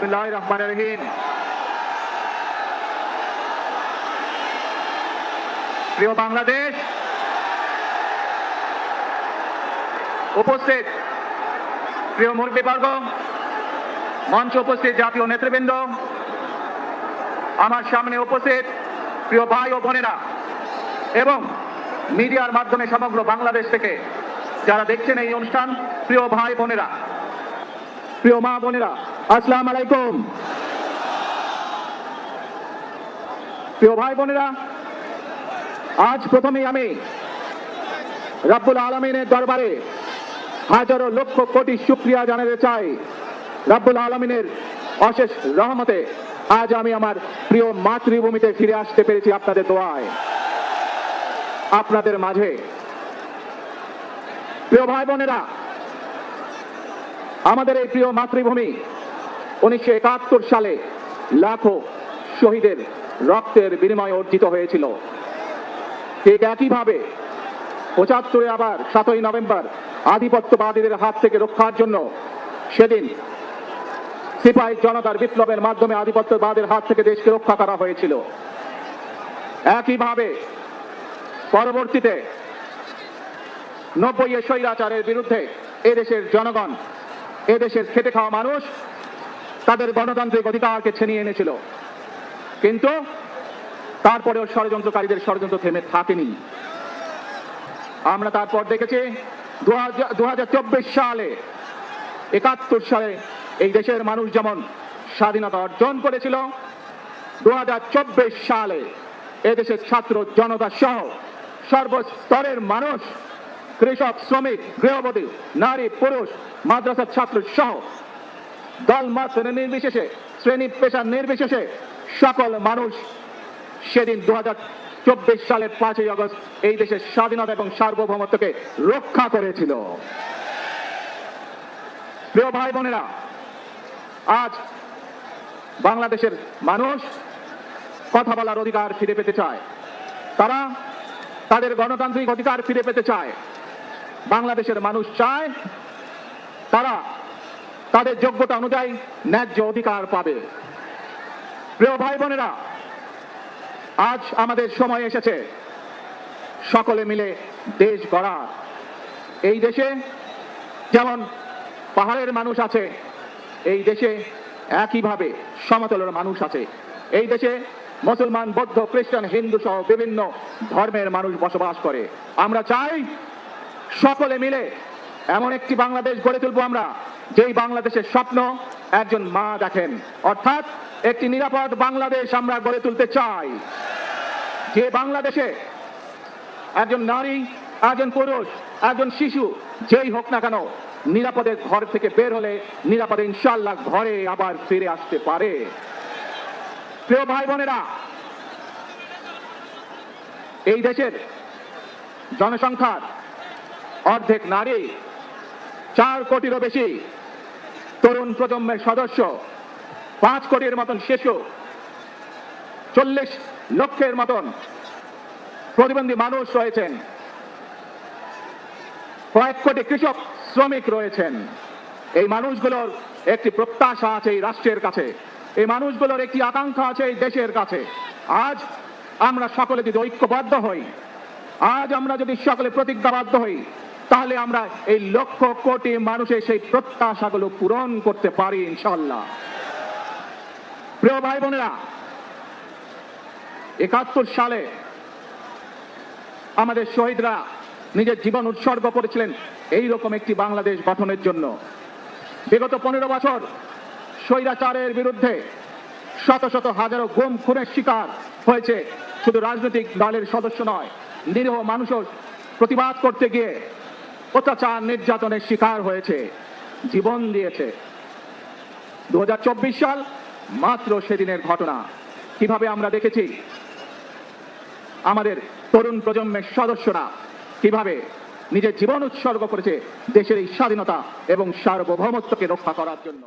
বিসমিল্লাহির রহমানির রহিম। প্রিয় বাংলাদেশ, উপস্থিত প্রিয় মুরব্বীবর্গ, মঞ্চে উপস্থিত জাতীয় নেতৃবৃন্দ, আমার সামনে উপস্থিত প্রিয় ভাই ও বোনেরা এবং মিডিয়ার মাধ্যমে সমগ্র বাংলাদেশ থেকে যারা দেখছেন এই অনুষ্ঠান, প্রিয় ভাই বোনেরা, প্রিয় মা বোনেরা, আসসালামু আলাইকুম। প্রিয় ভাই বোনেরা, আজ প্রথমেই আমি রব্বুল আলামিনের দরবারে হাজারো লক্ষ কোটি শুকরিয়া জানাতে চাই। রব্বুল আলামিনের অশেষ রহমতে আজ আমি আমার প্রিয় মাতৃভূমিতে ফিরে আসতে পেরেছি আপনাদের দোয়ায়, আপনাদের মাঝে। প্রিয় ভাই বোনেরা, আমাদের এই প্রিয় মাতৃভূমি 1971 সালে লাখো শহীদের রক্তের বিনিময়ে অর্জিত হয়েছিল। ঠিক একইভাবে 75-এ আবার 7ই নভেম্বর আধিপত্যবাদীদের হাত থেকে রক্ষার জন্য সেদিন সিপাহী জনতার বিপ্লবের মাধ্যমে আধিপত্যবাদের হাত থেকে দেশকে রক্ষা করা হয়েছিল। একইভাবে পরবর্তীতে 90-এ স্বৈরাচারের বিরুদ্ধে এদেশের জনগণ, এদেশের খেটে খাওয়া মানুষ তাদের গণতান্ত্রিক অধিকারকে ছিনিয়ে এনেছিল। কিন্তু তারপরেও ষড়যন্ত্রকারীদের ষড়যন্ত্র থেমে থাকেনি। আমরা তারপর দেখেছি 2024 সালে, 71 সালে এই দেশের মানুষ যেমন স্বাধীনতা অর্জন করেছিল, 2024 সালে এদেশের ছাত্র জনতা সহ সর্বস্তরের মানুষ, কৃষক, শ্রমিক, গৃহবধূ, নারী, পুরুষ, মাদ্রাসার ছাত্র সহ দলমত নির্বিশেষে, শ্রেণী পেশা নির্বিশেষে সকল মানুষ সেদিন 2024 সালের 5ই আগস্ট এই দেশের স্বাধীনতা এবং সার্বভৌমত্বকে রক্ষা করেছিল। প্রিয় ভাই বোনেরা, আজ বাংলাদেশের মানুষ কথা বলার অধিকার ফিরে পেতে চায়, তারা তাদের গণতান্ত্রিক অধিকার ফিরে পেতে চায়। বাংলাদেশের মানুষ চায় তারা তাদের যোগ্যতা অনুযায়ী ন্যায্য অধিকার পাবে। প্রিয় ভাই বোনেরা, আজ আমাদের সময় এসেছে সকলে মিলে দেশ গড়ার। এই দেশে যেমন পাহাড়ের মানুষ আছে, এই দেশে একইভাবে সমতলের মানুষ আছে। এই দেশে মুসলমান, বৌদ্ধ, খ্রিস্টান, হিন্দু সহ বিভিন্ন ধর্মের মানুষ বসবাস করে। আমরা চাই সকলে মিলে এমন একটি বাংলাদেশ গড়ে তুলব আমরা, যেই বাংলাদেশের স্বপ্ন একজন মা দেখেন, অর্থাৎ একটি নিরাপদ বাংলাদেশ আমরা গড়ে তুলতে চাই। যে বাংলাদেশে একজন নারী, একজন পুরুষ, একজন শিশু যেই হোক না কেন নিরাপদে ঘর থেকে বের হলে নিরাপদে ইনশাআল্লাহ ঘরে আবার ফিরে আসতে পারে। প্রিয় ভাই বোনেরা, এই দেশের জনসংখ্যার অর্ধেক নারী, 4 কোটিরও বেশি তরুণ প্রজন্মের সদস্য, 5 কোটির মতন শিশু, 40 লক্ষের মতন প্রতিবন্ধী মানুষ রয়েছেন, কয়েক কোটি কৃষক শ্রমিক রয়েছেন। এই মানুষগুলোর একটি প্রত্যাশা আছে এই রাষ্ট্রের কাছে, এই মানুষগুলোর একটি আকাঙ্ক্ষা আছে এই দেশের কাছে। আজ আমরা সকলে যদি ঐক্যবদ্ধ হই, আজ আমরা যদি সকলে প্রতিজ্ঞাবদ্ধ হই, তাহলে আমরা এই লক্ষ কোটি মানুষের সেই প্রত্যাশাগুলো পূরণ করতে পারি ইনশাআল্লাহ। প্রিয় ভাই বোনেরা, 71 সালে আমাদের শহীদরা নিজের জীবন উৎসর্গ করেছিলেন এইরকম একটি বাংলাদেশ গঠনের জন্য। বিগত 15 বছর স্বৈরাচারের বিরুদ্ধে শত শত হাজারো গুম খুনের শিকার হয়েছে। শুধু রাজনৈতিক দলের সদস্য নয়, নিরীহ মানুষও প্রতিবাদ করতে গিয়ে অত্যাচার নির্যাতনের শিকার হয়েছে, জীবন দিয়েছে। 2024 সাল মাত্র সেদিনের ঘটনা। কিভাবে আমরা দেখেছি আমাদের তরুণ প্রজন্মের সদস্যরা কিভাবে নিজের জীবন উৎসর্গ করেছে দেশের এই স্বাধীনতা এবং সার্বভৌমত্বকে রক্ষা করার জন্য।